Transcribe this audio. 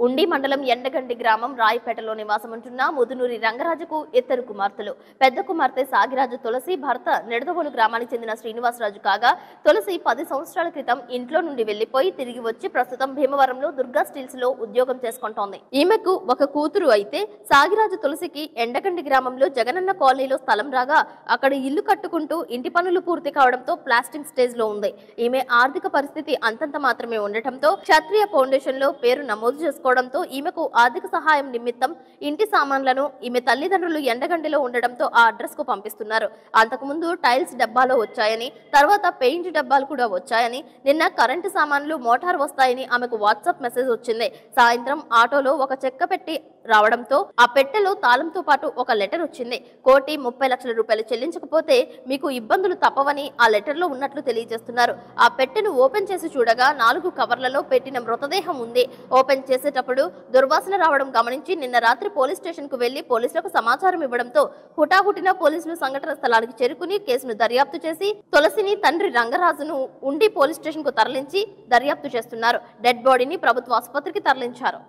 ఉండి మండలం ఎండగండి గ్రామం రాయిపేటలో నివాసముంటున్న ముదునూరి రంగరాజుకు ఇద్దరు కుమార్తెలు. పెద్ద కుమార్తె సాగిరాజు తులసి భర్త నిడదవోలు గ్రామానికి చెందిన శ్రీనివాసరాజు కాగా, తులసి 10 సంవత్సరాల క్రితం ఇంట్లో నుండి వెళ్లిపోయి తిరిగి వచ్చి ప్రస్తుతం భీమవరంలో దుర్గా స్టీల్స్ లో ఉద్యోగం చేసుకుంటోంది. ఈమెకు ఒక కూతురు అయితే సాగిరాజు తులసికి ఎండగండి గ్రామంలో జగనన్న కాలనీలో స్థలం రాగా అక్కడ ఇల్లు కట్టుకుంటూ ఇంటి పనులు పూర్తి కావడంతో ప్లాస్టింగ్ స్టేజ్ లో ఉంది. ఈమె ఆర్థిక పరిస్థితి అంతంత మాత్రమే ఉండటంతో క్షత్రియ ఫౌండేషన్ లో పేరు నమోదు చేసుకోవడంతో ఈమెకు ఆర్థిక సహాయం నిమిత్తం ఇంటి సామాన్లను ఈమె తల్లిదండ్రులు ఎండగండిలో ఉండడంతో ఆ అడ్రస్ కు పంపిస్తున్నారు. అంతకుముందు టైల్స్ డబ్బాలో వచ్చాయని, తర్వాత పెయింట్ డబ్బాలు కూడా వచ్చాయని, నిన్న కరెంటు సామాన్లు మోటార్ వస్తాయని ఆమెకు వాట్సాప్ మెసేజ్ వచ్చింది. సాయంత్రం ఆటోలో ఒక చెక్క పెట్టి రావడంతో ఆ పెట్టెలో తాళంతో పాటు ఒక లెటర్ వచ్చింది. 1,30,00,000 రూపాయలు చెల్లించకపోతే మీకు ఇబ్బందులు తప్పవని ఆ లెటర్ లో ఉన్నట్లు తెలియజేస్తున్నారు. ఆ పెట్టెను ఓపెన్ చేసి చూడగా 4 కవర్లలో పెట్టిన మృతదేహం ఉంది. ఓపెన్ చేసేటప్పుడు దుర్వాసన రావడం గమనించి నిన్న రాత్రి పోలీస్ స్టేషన్ కు వెళ్లి పోలీసులకు సమాచారం ఇవ్వడంతో హుటాహుటిన పోలీసులు సంఘటన స్థలానికి చేరుకుని కేసును దర్యాప్తు చేసి తులసిని తండ్రి రంగరాజును ఉండి పోలీస్ స్టేషన్ కు తరలించి దర్యాప్తు చేస్తున్నారు. డెడ్ బాడీని ప్రభుత్వ ఆసుపత్రికి తరలించారు.